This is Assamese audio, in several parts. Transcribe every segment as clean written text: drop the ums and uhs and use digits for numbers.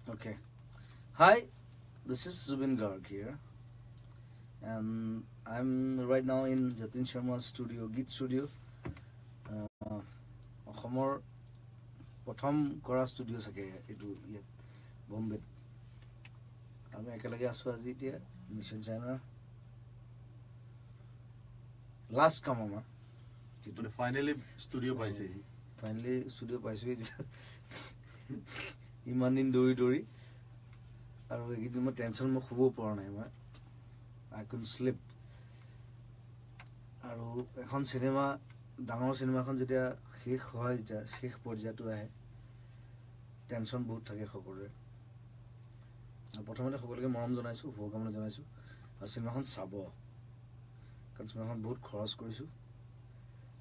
Okay. Hi, this is Zubin Garg here, and I'm right now in Jatin Sharma's studio, Git Studio. অসমৰ প্ৰথম কৰা ষ্টুডিঅ' চাগে এইটো ইয়াত বম্বেত আমি একেলগে আছোঁ আজি এতিয়া মিছন চাইনাৰ লাষ্ট কাম আমাৰ ফাইনেলি ষ্টুডিঅ' পাইছেহি ফাইনেলি ষ্টুডিঅ' পাইছোঁহি ইমান দিন দৌৰি দৌৰি আৰু এইকেইদিন মই টেনশ্যন মই শুব পৰা নাই মই আই কুড শ্লিপ আৰু এখন চিনেমা ডাঙৰ চিনেমাখন যেতিয়া শেষ হয় যেতিয়া শেষ পৰ্যায়টো আহে টেনশ্যন বহুত থাকে সকলোৰে প্ৰথমতে সকলোকে মৰম জনাইছোঁ শুভকামনা জনাইছোঁ আৰু চিনেমাখন চাব কাৰণ চিনেমাখন বহুত খৰচ কৰিছোঁ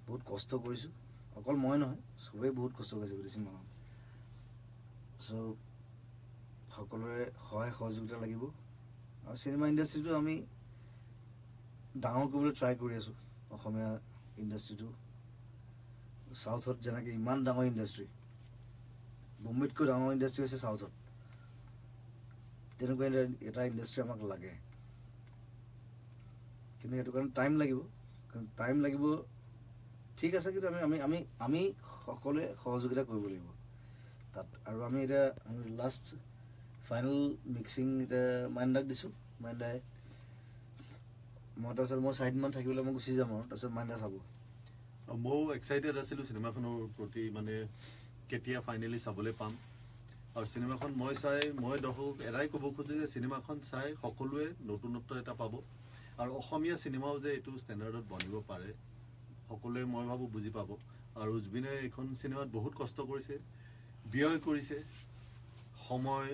বহুত কষ্ট কৰিছোঁ অকল মই নহয় চবেই বহুত কষ্ট কৰিছে গোটেই চিনেমাখন চ' সকলোৰে সহায় সহযোগিতা লাগিব আৰু চিনেমা ইণ্ডাষ্ট্ৰিটো আমি ডাঙৰ কৰিবলৈ ট্ৰাই কৰি আছোঁ অসমীয়া ইণ্ডাষ্ট্ৰিটো চাউথত যেনেকৈ ইমান ডাঙৰ ইণ্ডাষ্ট্ৰি বম্বেতকৈ ডাঙৰ ইণ্ডাষ্ট্ৰি হৈছে চাউথত তেনেকুৱা এটা ইণ্ডাষ্ট্ৰি আমাক লাগে কিন্তু সেইটো কাৰণে টাইম লাগিব কাৰণ টাইম লাগিব ঠিক আছে কিন্তু আমি আমি আমি সকলোৱে সহযোগিতা কৰিব লাগিব তাত আৰু আমি এতিয়া লাষ্ট ফাইনেল মিক্সিং এতিয়া মাইণ্ডাক দিছোঁ মাইণ্ডাই মই তাৰপিছত মই চাৰিদিনমান থাকিবলৈ মই গুচি যাম আৰু তাৰপিছত মাইণ্ডা চাব ময়ো এক্সাইটেড আছিলোঁ চিনেমাখনৰ প্ৰতি মানে কেতিয়া ফাইনেলি চাবলৈ পাম আৰু চিনেমাখন মই দৰ্শকক এটাই ক'ব খোজোঁ যে চিনেমাখন চাই সকলোৱে নতুনত্ব এটা পাব আৰু অসমীয়া চিনেমাও যে এইটো ষ্টেণ্ডাৰ্ডত বনিব পাৰে সকলোৱে মই ভাবোঁ বুজি পাব আৰু জুবিনে এইখন চিনেমাত বহুত কষ্ট কৰিছে ব্যয় কৰিছে সময়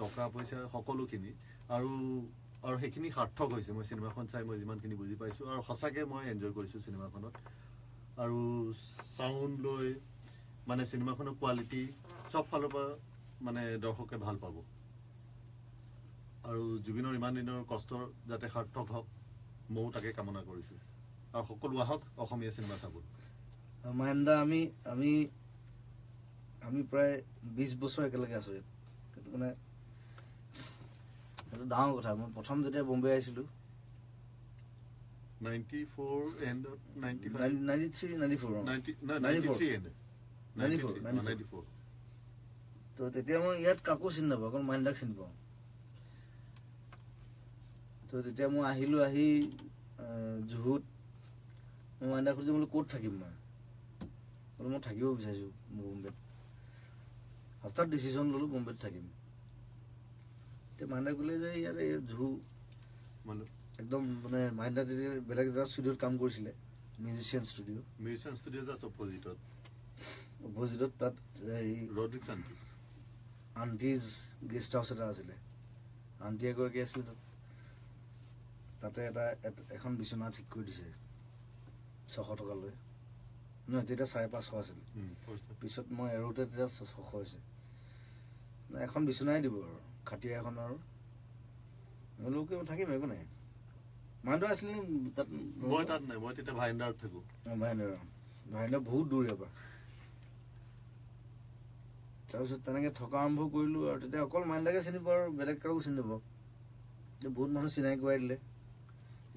টকা পইচা সকলোখিনি আৰু সেইখিনি সাৰ্থক হৈছে মই চিনেমাখন চাই মই যিমানখিনি বুজি পাইছোঁ আৰু সঁচাকৈ মই এনজয় কৰিছোঁ চিনেমাখনত আৰু চাউণ্ড লৈ মানে চিনেমাখনৰ কোৱালিটি চব ফালৰ পৰা মানে দৰ্শকে ভাল পাব আৰু জুবিনৰ ইমান দিনৰ কষ্টৰ যাতে সাৰ্থক হওক ময়ো তাকে কামনা কৰিছোঁ আৰু সকলো আহক অসমীয়া চিনেমা চাব মাইণ্ডা আমি আমি আমি প্ৰায় 20 বছৰ একেলগে আছোঁ ইয়াত সেইটো মানে সেইটো ডাঙৰ কথা মই প্ৰথম যেতিয়া বম্বে আহিছিলোঁ 94 end of 95 93 94 93 end 94 তো তেতিয়া মই ইয়াত কাকো চিনি নাপাওঁ অকল মাইণ্ডাক চিনি পাওঁ তো তেতিয়া মই আহিলোঁ আহি জুহুত মই মাইণ্ডাক খুজি বোলো ক'ত থাকিম মই থাকিব বিচাৰিছোঁ বম্বেত হঠাৎ ডিচিশ্যন ল'লোঁ বম্বেত থাকিম এতিয়া মাইণ্ডাক ক'লে যে ইয়াৰে জুহু একদম মানে মাইণ্ডা তেতিয়া বেলেগ এটা ষ্টুডিঅ'ত কাম কৰিছিলে মিউজিচিয়ান ষ্টুডিঅ' জাষ্ট অপজিটত তাত হেৰি ৰড্ৰিক্স আণ্টিজ গেষ্ট হাউচ এটা আছিলে আণ্টি এগৰাকী আছিলে তাতে এখন বিচনা ঠিক কৰি দিছে 600 টকা লৈ নহয় তেতিয়া 550 আছিলে পিছত মই এৰোতে তেতিয়া 600 হৈছে এখন বিচনাই দিব আৰু খাটিয়া এখন আৰু লোকে থাকিম একো নাই মাইণ্ডা আছিলে তাত মই তাত নাই মই তেতিয়া ভাইণ্ডাৰত থাকোঁ ভাইণ্ডা বহুত দূৰ ইয়াৰ পৰা তাৰপিছত তেনেকৈ থকা আৰম্ভ কৰিলোঁ আৰু তেতিয়া অকল মাইণ্ডাকে চিনি পাওঁ আৰু বেলেগ কাকো চিনি নাপাওঁ বহুত মানুহ চিনাকি কৰাই দিলে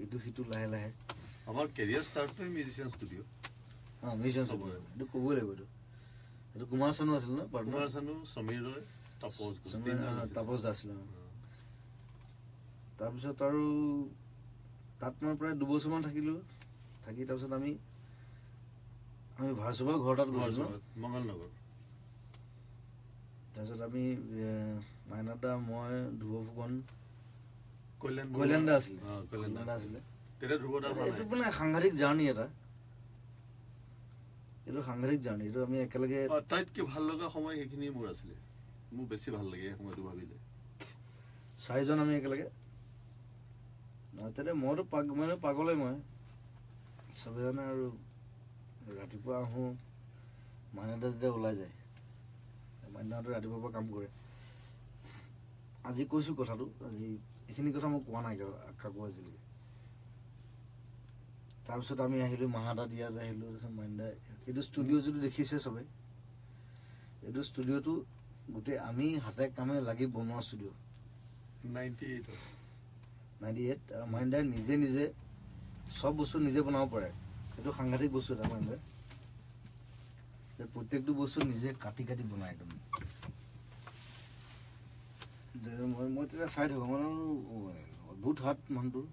ইটো সিটো লাহে লাহে আমাৰ কেৰিয়াৰ ষ্টাৰ্টটোৱে মিউজিচিয়ান ষ্টুডিঅ' মিউজিচিয়ান ষ্টুডিঅ' এইটো ক'বই লাগিব এইটো কুমাৰ চানু আছিল ন কুমাৰ চানু সমীৰ ৰয় তাপস দা আছিলে তাৰপিছত আৰু তাত মই প্ৰায় 2 বছৰমান থাকিলোঁ থাকি তাৰপিছত আমি ভাৰচুবা ঘৰ তাত গৈছিলোঁ মংগলনগৰ তাৰপিছত আমি মাইনা দা মই ধ্ৰুৱ ফুকন কল্যাণ দা আছিলে এইটো মানে সাংঘাতিক জাৰ্ণি এইটো সাংঘাতিক জাৰ্ণি এইটো আমি একেলগে আটাইতকৈ ভাল লগা সময় সেইখিনি মোৰ আছিলে মোৰ বেছি ভাল লাগে এই সময়টো ভাবিলে 4জন আমি একেলগে তেতিয়া মইতো পাগলে মই চবে জানে আৰু ৰাতিপুৱা আহোঁ মাইনাহঁতে যেতিয়া ওলাই যায় মাইনাহঁতে ৰাতিপুৱাৰ পৰা কাম কৰে আজি কৈছোঁ কথাটো আজি এইখিনি কথা মই কোৱা নাই কাকো আজিলৈকে তাৰপিছত আমি আহিলোঁ মাহাদা দিয়াত আহিলোঁ তাৰপিছত মাইণ্ডা এইটো ষ্টুডিঅ' যিটো দেখিছে চবে এইটো ষ্টুডিঅ'টো গোটেই আমি হাতে কামে লাগি বনোৱা ষ্টুডিঅ' 98 98 আৰু মহিন্দাই নিজে নিজে সব বস্তু নিজে বনাব পাৰে সেইটো সাংঘাতিক বস্তু এটা মহিন্দাই প্ৰত্যেকটো বস্তু নিজে কাটি কাটি বনায় একদম মই তেতিয়া চাই থাকোঁ মানে অদ্ভুত হাত মানুহটোৰ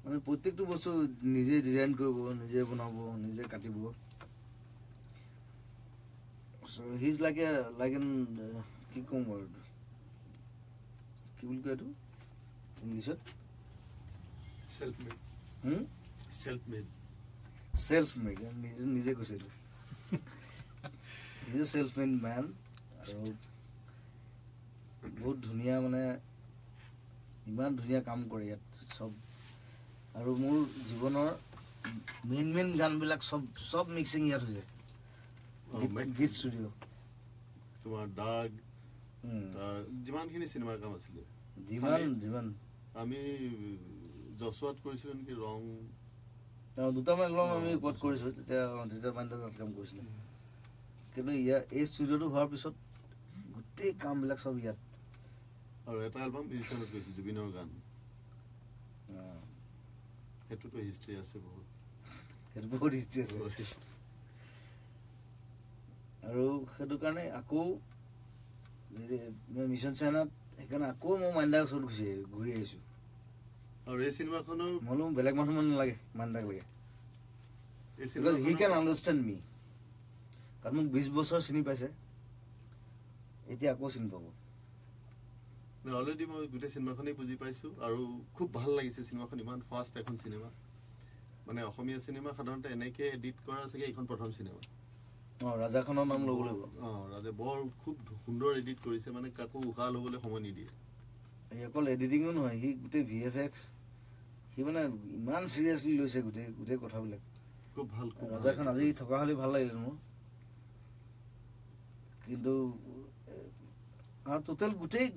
মানে প্ৰত্যেকটো বস্তু নিজে ডিজাইন কৰিব নিজে বনাব নিজে কাটিব so he's like an কি কম word কি বুলি কয় এইটো ইংলিছত self made নিজে কৈছে এইটো he's a self made man আৰু বহুত ধুনীয়া মানে ইমান ধুনীয়া কাম কৰে ইয়াত সব আৰু মোৰ জীৱনৰ মেইন গানবিলাক সব মিক্সিং ইয়াত হৈ যায় গীত ষ্টুডিঅ' তোমাৰ ডাগ যিমানখিনি চিনেমাৰ কাম আছিলে যিমান আমি জছুৱাত কৰিছিলোঁ নেকি ৰং দুটামান এলবাম আমি ৰেকৰ্ড কৰিছোঁ তেতিয়া মাইণ্ডত কাম কৰিছিলে কিন্তু এই ষ্টুডিঅ'টো হোৱাৰ পিছত গোটেই কামবিলাক সব ইয়াত আৰু এটা এলবাম ইনচানত গৈছিল জুবিনৰ গান সেইটোতো হিষ্ট্ৰী আছে বহুত হিষ্ট্ৰী আছে আৰু সেইটো কাৰণে আকৌ মিছন চাইনাত সেইকাৰণে আকৌ মই মাইণ্ডাৰ ওচৰত ঘূৰি আহিছোঁ আৰু এই চিনেমাখনৰ মইনো বেলেগ মানুহ মানে নালাগে মাইণ্ডাক লাগে হি কেন আণ্ডাৰষ্টেণ্ড মি কাৰণ মোক 20 বছৰ চিনি পাইছে এতিয়া আকৌ চিনি পাব অলৰেডি মই গোটেই চিনেমাখনেই বুজি পাইছোঁ আৰু খুব ভাল লাগিছে চিনেমাখন ইমান ফাষ্ট এখন চিনেমা মানে অসমীয়া চিনেমা সাধাৰণতে এনেকৈ এডিট কৰা চাগে এইখন প্ৰথম চিনেমা ৰাজাখনৰ নাম ল'ব লাগিব ৰাজে বৰ খুব সুন্দৰ এডিট কৰিছে মানে কাকো উশাহ ল'বলৈ সময় নিদিয়ে এই অকল এডিটিঙো নহয় সি গোটেই VFX সি মানে ইমান চিৰিয়াছলি লৈছে গোটেই কথাবিলাক খুব ভাল ৰাজাখন আজি থকা হ'লে ভাল লাগিলে মোৰ কিন্তু আৰু টোটেল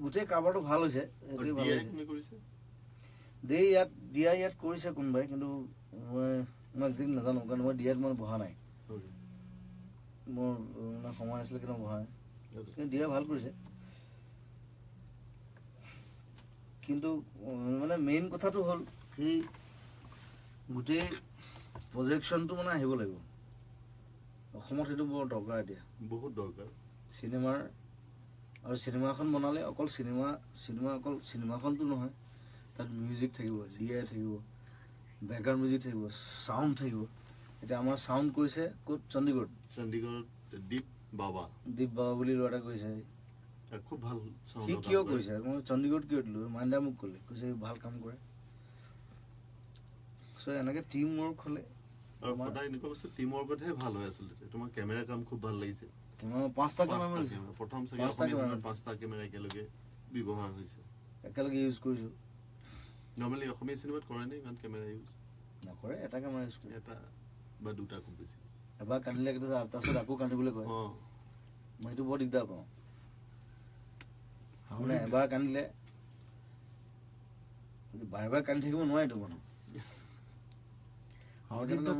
গোটেই কাভাৰটো ভাল হৈছে ইয়াত কৰিছে কোনোবাই কিন্তু মই একজেক্ট নাজানো কাৰণ মই দিয়াত মই বহা নাই মোৰ সময় নাছিলে কিন্তু বহা নাই কিন্তু দিয়া ভাল কৰিছে কিন্তু মানে মেইন কথাটো হ'ল সেই গোটেই প্ৰজেকশ্যনটো মানে আহিব লাগিব অসমত সেইটো বৰ দৰকাৰ এতিয়া বহুত দৰকাৰ চিনেমাৰ আৰু চিনেমাখন বনালে অকল চিনেমাখনটো নহয় তাত মিউজিক থাকিব DI থাকিব বেকগ্ৰাউণ্ড মিউজিক থাকিব চাউণ্ড থাকিব এতিয়া আমাৰ চাউণ্ড কৰিছে ক'ত চণ্ডীগড় দীপ বাবা বুলি ল'ৰা এটা কৰিছে খুব ভাল সি কিয় কৰিছে মই চণ্ডীগড়ত কিয় দিলোঁ মাইণ্ডা মোক ক'লে কৈছে ভাল কাম কৰে চ' এনেকৈ টিম ৱৰ্ক হ'লে আৰু সদায় এনেকুৱা বস্তু টিম ৱৰ্কতহে ভাল হয় আচলতে তোমাৰ কেমেৰা কাম খুব ভাল লাগিছে পাঁচটা কেমেৰা প্ৰথম পাঁচটা কেমেৰা একেলগে ব্যৱহাৰ হৈছে একেলগে ইউজ কৰিছোঁ নৰ্মেলি অসমীয়া চিনেমাত কৰে নে ইমান কেমেৰা ইউজ নকৰে এটা কেমেৰা ইউজ কৰে এটা বা দুটা খুব বেছি এবাৰ কান্দিলে তাৰপিছত আকৌ কান্দিবলৈ কয় মই সেইটো বৰ দিগদাৰ পাওঁ মানে এবাৰ কান্দিলে বাৰে বাৰে কান্দি থাকিব নোৱাৰিতো মানুহ How did the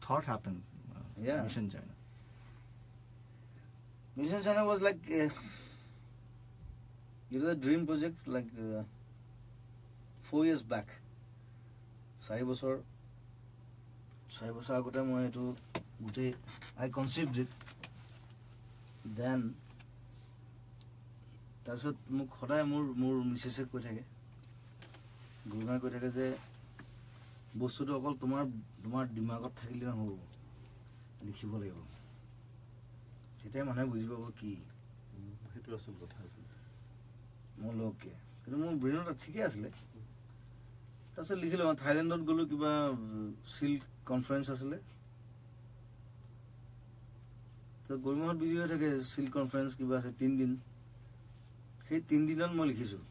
thought happen? Mission China. Mission China was like it was a dream project like 4 years back. 4 বছৰ আগতে মই এইটো গোটেই I conceived it. Then তাৰপিছত মোক সদায় মোৰ মিছেছে কৈ থাকে গুৰুমাই কৈ থাকে যে বস্তুটো অকল তোমাৰ দিমাগত থাকিলে নহ'ব লিখিব লাগিব তেতিয়া মানুহে বুজি পাব কি সেইটো আচল কথা আছিল মোৰ লগকে কিন্তু মোৰ ব্ৰেইনত ঠিকেই আছিলে তাৰপিছত লিখিলোঁ মই থাইলেণ্ডত গ'লোঁ কিবা চিল্ক কনফাৰেঞ্চ আছিলে তো গৰিমাহত বিজি হৈ থাকে চিল্ক কনফাৰেঞ্চ কিবা আছে 3 দিন সেই 3 দিনত মই লিখিছোঁ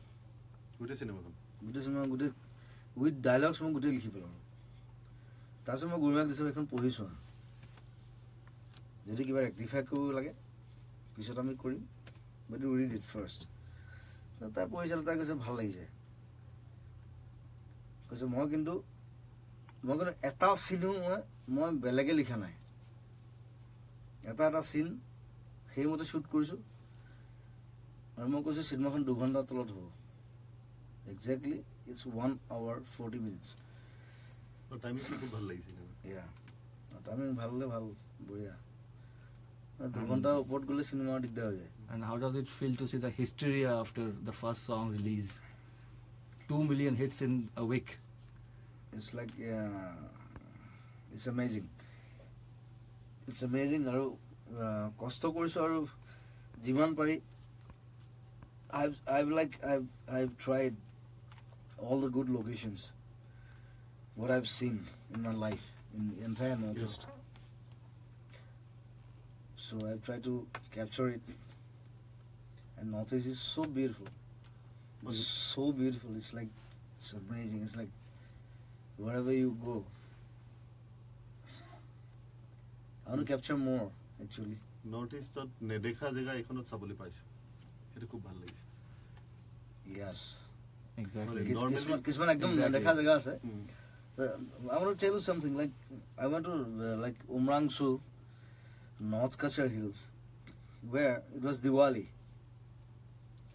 গোটেই চিনেমা গোটেই উইথ ডাইলগছ মই গোটেই লিখি পেলালোঁ তাৰপিছত মই গুৰুমাক দিছোঁ এখন পঢ়িছোঁ যদি কিবা ৰেক্টিফাই কৰিব লাগে পিছত আমি কৰিম বাট ইউ ৰিড ইট ফাৰ্ষ্ট তাই পঢ়িছিলোঁ তাই কৈছে ভাল লাগিছে কৈছে মই কিন্তু এটা চিনো মই বেলেগে লিখা নাই এটা চিন সেইমতে শ্বুট কৰিছোঁ আৰু মই কৈছোঁ চিনেমাখন 2 ঘণ্টাৰ তলত হ'ব একজেক্টলি ইটছ 1 hour 40 minutes টাইমিংটো খুব ভাল লাগিছিল ইয়া টাইমিং ভাল হ'লে ভাল বঢ়িয়া 2 ঘণ্টাৰ ওপৰত গ'লে চিনেমা দিগদাৰ হৈ যায় And how does it feel to see the hysteria after the first song release? 2 million hits in a week. It's like it's amazing. It's amazing আৰু কষ্ট কৰিছোঁ আৰু যিমান পাৰি I've tried all the good locations what I've seen in my life in the entire Northeast. So I've tried to capture it. And Northeast is so beautiful. So beautiful. It's like, it's amazing. It's like, wherever you go, I want to capture more, actually. North ইষ্টত নেদেখা জেগা এইখনত চাবলৈ পাইছোঁ সেইটো খুব ভাল লাগিছে Yes. Exactly. কিছুমান একদম নেদেখা জেগা আছে I want to tell you something. Like, I went to like Umrangso, North Kachar Hills, where it was Diwali.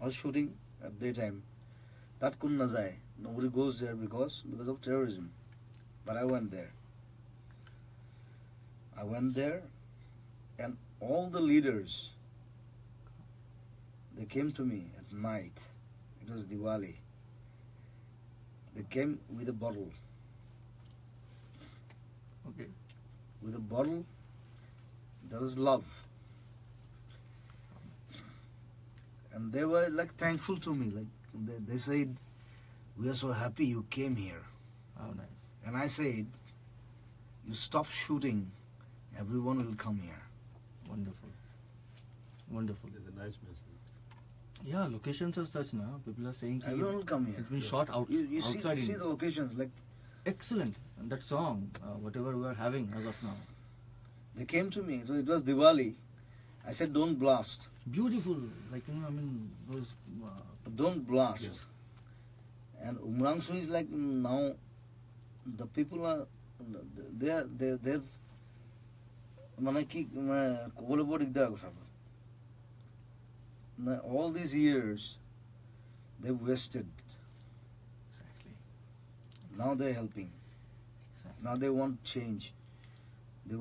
I was shooting at daytime. That couldn't nazai. Nobody goes there because of terrorism. But I went there. And all the leaders, they came to me at night. It was Diwali. They came with a bottle. Okay. With a bottle, there was love. And they were like thankful to me. Like they said, "We are so happy you came here." How nice. And I said, "You stop shooting, everyone will come here." Wonderful. Wonderful. It's a nice message. Yeah, locations are such now. People are saying Everyone will come here. it's been shot out You outside. see the locations. Like Excellent. And that song, whatever we are having as of now. they came to me. So it was Diwali. I said, "Don't blast. Beautiful. Like, I mean, those... Don't blast." And Umrangso is like now, the people are they're মানে কি ক'বলৈ বৰ দিগদাৰ কথাটো all these years they've wasted. Exactly. Now they're helping. Exactly. Now they want change. They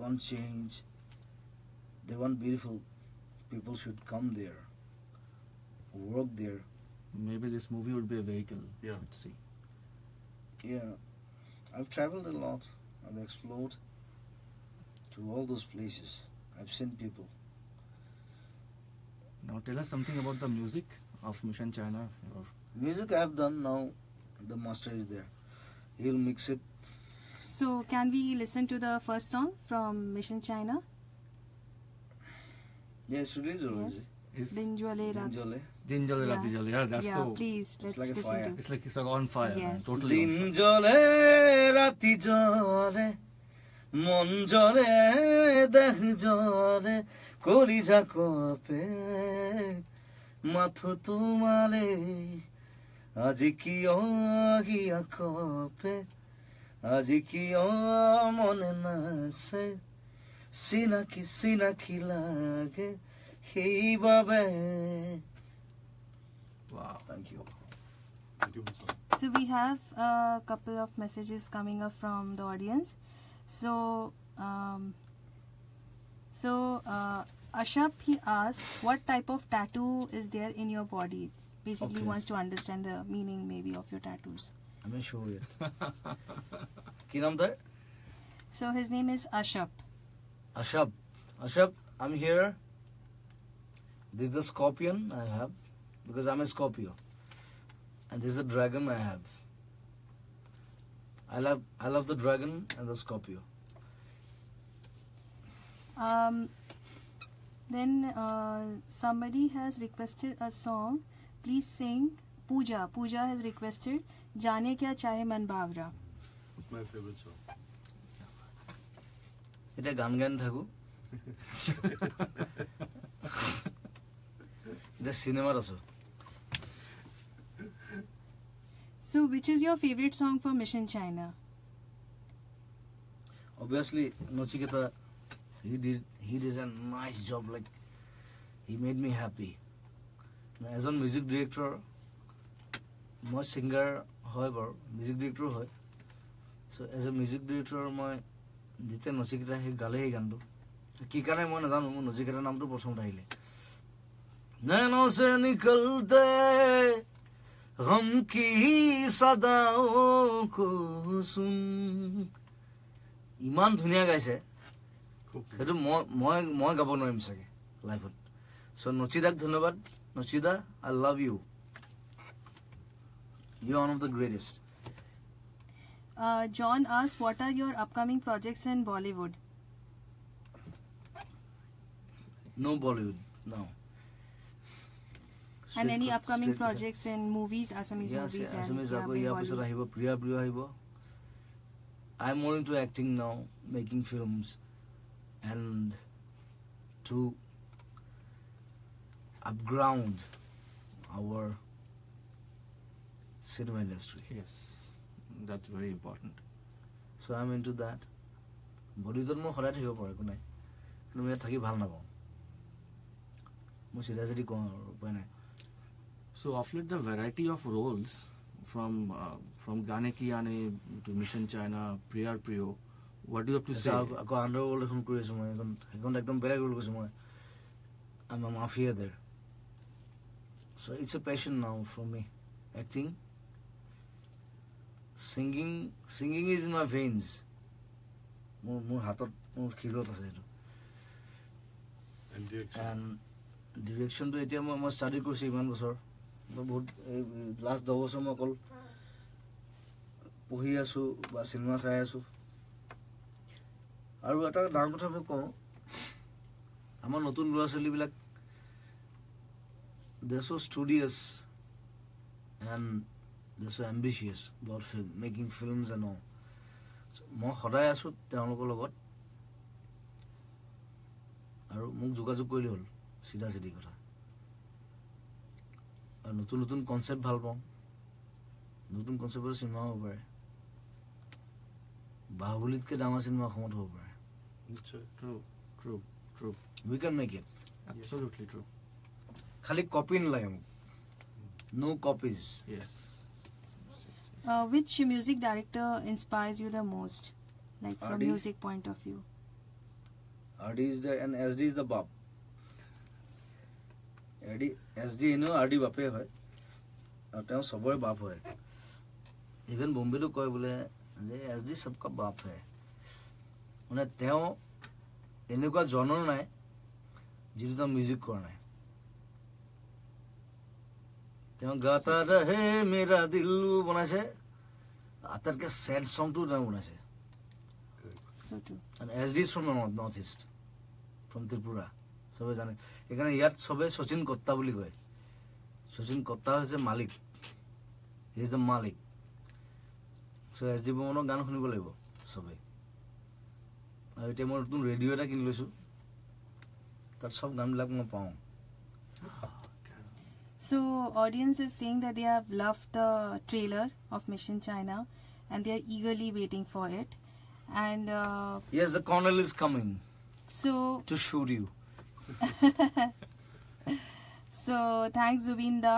want beautiful people should come there, work there. Maybe this movie would be a vehicle. Yeah. Let's see. Yeah, I've traveled a lot. I've explored to all those places. I've seen people. Now tell us something about the music of Mission China. Music I have done. Now the master is there. He'll mix it. So can we listen to the first song from Mission China? Yes, release already. Is Din Jwale Raat. Dinjole. Dinjole Rati Jale. Yeah, that's Yeah, so... please, let's like a listen fire. to. It's like on fire. Yes. Man. Totally on fire. Dinjole rati jole, mon jole deh jole, kolija kope, mathu tumare, aji kiyo hiya kope, aji kiyo mone nase, sina ki lage, hei babe. Wow. Thank you. Beautiful song. So we have a couple of messages coming up from the audience. So Ashap, he asks, what type of tattoo is there in your body? Basically Okay. wants to understand the meaning maybe of your tattoos. I'm not sure yet. কি নাম তার? So his name is Ashap. Ashab, I'm here. This is the scorpion I have because I'm a Scorpio. And this is a dragon I have. I love the dragon and the Scorpio. Then somebody has requested a song. Please sing. Pooja has requested Jaane Kya Chahe Man Bhavra. It's my favorite song. এটা গান গান থাকো এটা সিনেমার আছো So which is your favorite song for Mission China? obviously Nachiketa he did a nice job. Like He made me happy. As a music director, my singer, however, music director hoy. So as a music director, my jite nochikita he gale he gandu. Ki kare moi najanu mo nochikita naam to prothom rahile. नैनों से निकलते गम की सदाओं को सुन ইমান ধুনীয়া গাইছে সেইটো মই গাব নোৱাৰিম চাগে লাইফত সো নচিদাক ধন্যবাদ Nachida I love you you one of the greatest John asked, what are your upcoming projects in Bollywood? No Bollywood, no. And any upcoming projects in movies, Assamese movies? Yes, Assamese episode ahibo, Priya ahibo. I'm more into acting now, making films, and to upground our cinema industry. Yes, that's very important. So I'm into that. Bollywood mo horai thakibo pare ko nai. Kinu me thaki bhal na pao. Mo seriously ko upai nai. So of late the variety of roles from Gaane Ki Aane to Mission China, Priya Priyo, what do you have to say? Ako underworld ekhon kori asu moi ekon ekdom beleg role koisu moi. I'm a mafia there. So it's a passion now for me. Acting, singing is in my veins. Mor hatot mor khirot ase etu. And direction to etia moi study korisi iman bochor. বহুত লাষ্ট 10 বছৰ মই অকল পঢ়ি আছো বা চিনেমা চাই আছো আৰু এটা ডাঙৰ কথা মই কওঁ আমাৰ নতুন ল'ৰা ছোৱালীবিলাক they are so studious and they are so ambitious about making films and all. মই সদায় আছো তেওঁলোকৰ লগত আৰু মোক যোগাযোগ কৰিলে হ'ল সিধা সিধি কথা আৰ নতুন নতুন কনসেপ্ট ভাল পাওঁ নতুন কনসেপ্টৰ চিনেমা হ'ব পাৰে বাহুবলীতকে ডাঙৰ চিনেমা অসমত হ'ব পাৰে True. We can make it. Absolutely true. খালি কপি নালাগে মোক no copies. Yes. Which music director inspires you the most, like from RD. music point of view? RD is the and SD is the bab. SD RD বাপে হয় আৰু তেওঁ সবৰে বাপ হয় ইভেন বম্বেটো কয় বোলে যে SD সবকা বাপ হয় মানে তেওঁ এনেকুৱা জনৰ নাই যিটো তেওঁ মিউজিক কৰা নাই তেওঁ গাতা ৰহে মেৰা দিল বনাইছে আটাইতকৈ স্যাড সংটো তেওঁ বনাইছে So true. and SD is from North East from Tripura সবে জানে এখানে ইয়াত সবে শচীন কত্তা বুলি কয় শচীন কত্তা হৈছে মালিক হি ইজ দ্য মালিক সো SD বমনৰ গান শুনিব লাগিব সবে আৰু এতিয়া মই নতুন ৰেডিঅ' এটা কিনি লৈছো তাত সব গানবিলাক মই পাওঁ So audience is saying that they have loved the trailer of Mission China and they are eagerly waiting for it. And yes, the colonel is coming so to shoot you. So thanks Zubinda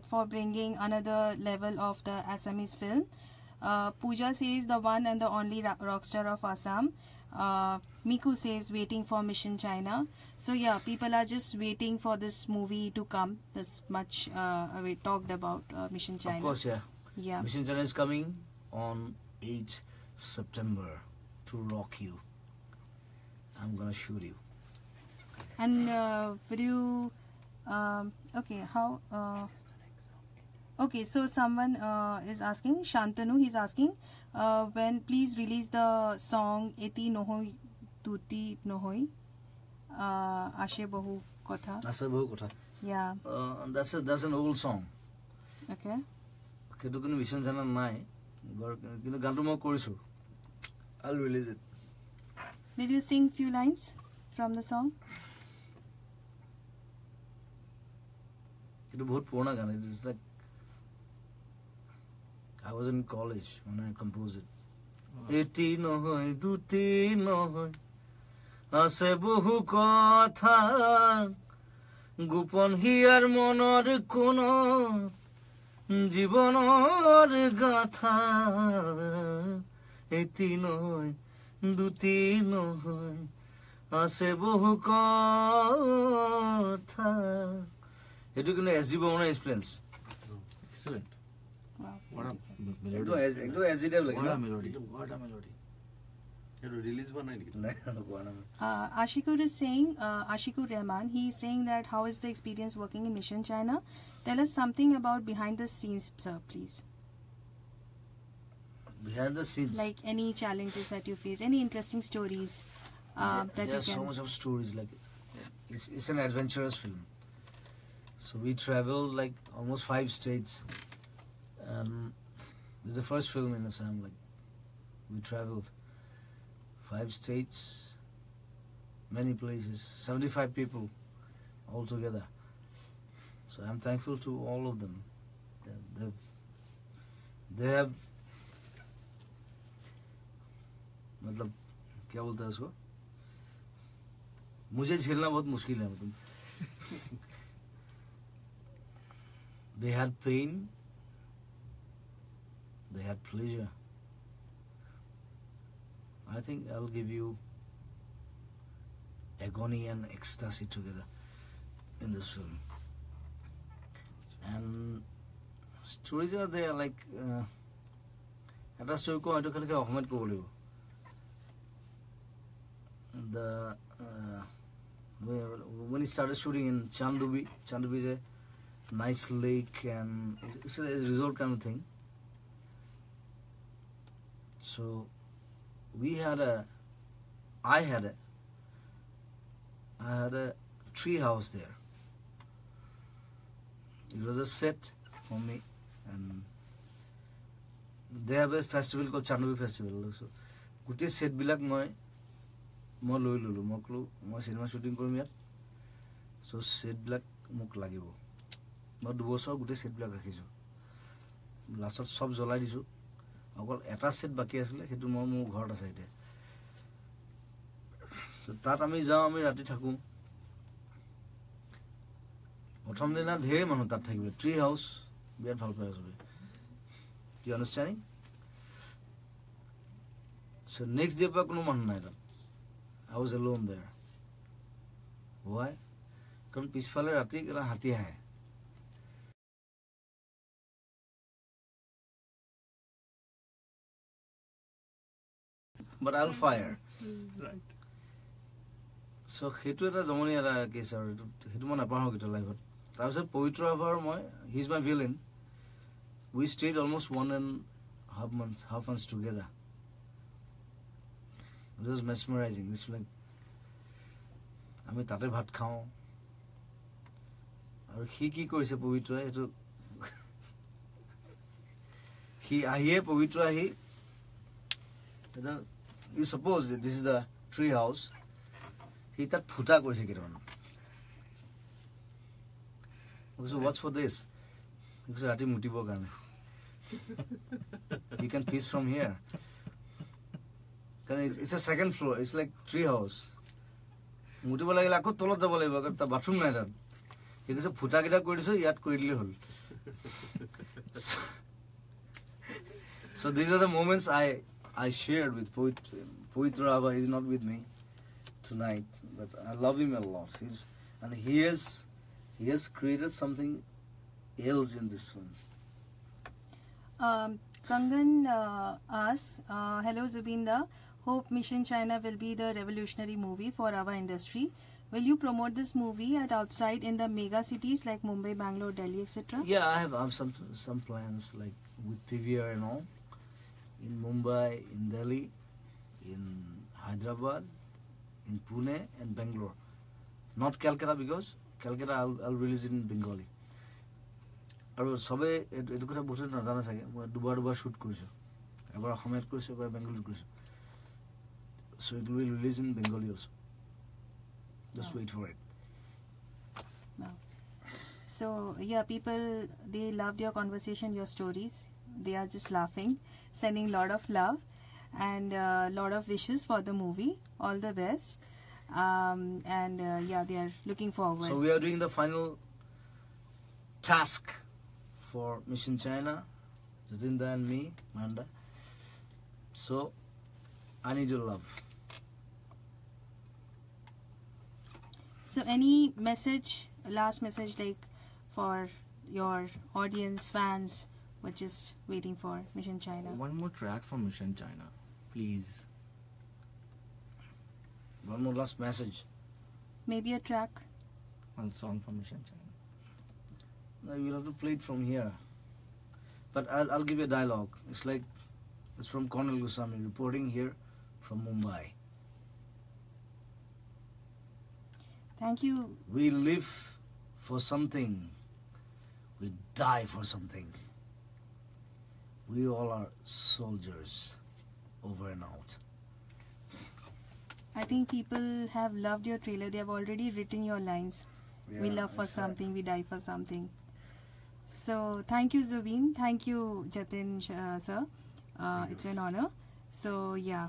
for bringing another level of the Assamese film. Pooja says the one and the only rock star of Assam. Miku says waiting for Mission China. So yeah, people are just waiting for this movie to come. This much we talked about Mission China. Of course, yeah. Yeah. Mission China is coming on 8th September to rock you. I'm gonna shoot you. And will you okay, how okay, so someone is asking, Shantanu, he's asking when please release the song Eti Nohoi Tuti Nohoi Ashe Bahu Kotha. That's a bohu kotha. Yeah. That's an old song. Okay. Ketu kinu Mission China nai. Kinu gantu moi korisu. I'll release it. Will you sing few lines from the song? It's बहुत पुराना गाना. It's like I was in college when I composed it. Eti nohoi duti nohoi ase bohu kotha গোপন হিয়াৰ মনৰ কোণত জীৱনৰ গাথা এটি নহয় দুটি নহয় আছে বহু কথা এইটো কিন্তু এছ জি বৰ্মনৰ influence Excellent. Wow. What a একদম melody. একদম এছ জি টাইপ লাগে What ন? a melody. What a melody. সেইটো ৰিলিজ হোৱা নাই নেকি? নাই কোৱা নাই Ashikur is saying, Ashikur Rahman, he is saying that how is the experience working in Mission China? Tell us something about behind the scenes, sir, please. behind the scenes Like any challenges that you face, any interesting stories that there you are so can. much of stories like it's an adventurous film so we traveled like almost 5 states and this is the first film in Assam like we traveled 5 states many places 75 people all together so I'm thankful to all of them they have मतलब क्या बोलते हैं उसको मुझे झेलना बहुत मुश्किल है मतलब they had pain they had pleasure I think I'll give you agony and ecstasy together in this film and stories are there like এটা story ko eto khali অসমত ক'ব লাগিব the when he started shooting in Chandubi is a nice lake and it's a resort kind of thing so I had a tree house there it was a set for me and they have a festival called Chandubi festival so gote set bilak moi লৈ ললো মই কলো মই সিনেমা শ্বুটিং কৰিম ইয়াত সো সেটবিলাক মোক লাগিব মই 2 বছৰ গোটে সেটবিলাক ৰাখিছো লাষ্টত সব জ্বলাই দিছো অকল এটা সেট বাকি আছিল হেতু মই মোৰ ঘৰত আছে এতিয়া সো তাত আমি যাও আমি ৰাতি থাকো প্ৰথম দিনা ধেৰ মানুহ তাত থাকিব ট্ৰী হাউস বিয়াত ভাল পায় সবে you understanding so next day pa কোনো মানুহ নাই তাত I was alone there. Why? Because পিছফালে ৰাতি কেলা হাতী আহে but I'll fire Right. so হেতু এটা জমনি এটা কেছ আৰু হেতু মই নাপাহৰো কেতিয়া লাইফত তাৰপিছত পবিত্ৰ আভাৰ মই he is my villain we stayed almost 1.5 months together it was mesmerizing this like আমি তাতে ভাত খাও আৰু কি কি কৰিছে পবিত্ৰ এটো he আহিয়ে পবিত্ৰ আহি you suppose that this is the tree house he তাত ফুটা কৰিছে কেইটামান so what's for this because ৰাতি মুটিবৰ কাৰণে you can piece from here because it's a second floor it's like tree house মুটিব লাগিলে আকৌ তলত যাব লাগিব কাৰণ তা বাথৰুম নাই তাত ঠিক আছে ফুটা কেইটা কৰি দিছো ইয়াত কৰি দিলে হ'ল so these are the moments I shared with Poitra Abha. He's not with me tonight, but I love him a lot. He has created something else in this film. Kangan asks, hello Zubinda, hope Mission China will be the revolutionary movie for our industry. Will you promote this movie at outside in the mega cities like Mumbai, Bangalore, Delhi, etc.? Yeah, I have some plans like with PVR and all. In Mumbai, in Delhi, in Hyderabad, in Pune and Bangalore. Not Calcutta because Calcutta I'll release it in Bengali. আৰু সবে এটো কথা বহুত নাজানে চাগে মই দুবাৰ শুট কৰিছো এবাৰ অসমত কৰিছো এবাৰ বেংগলীত কৰিছো so it will release in Bengali also just wait for it No. So yeah, people, they loved your conversation, your stories. They are just laughing, sending lot of love and lot of wishes for the movie. All the best. and yeah, they are looking forward. So we are doing the final task for Mission China, Jatinda and me, Manda. So I need your love. So any message, last message, like for your audience, fans, who are just waiting for Mission China? One more track from Mission China, please. One more last message. Maybe a track. One song from Mission China. No, you'll have to play it from here. But I'll give you a dialogue. It's from Cornel Goswami reporting here from Mumbai. Thank you. We live for something. We die for something. We all are soldiers. Over and out. I think people have loved your trailer. They have already written your lines. We Yeah, love for it's, something, we die for something. So thank you, Zubeen. Thank you, Jatin sir. It's an honor. So yeah,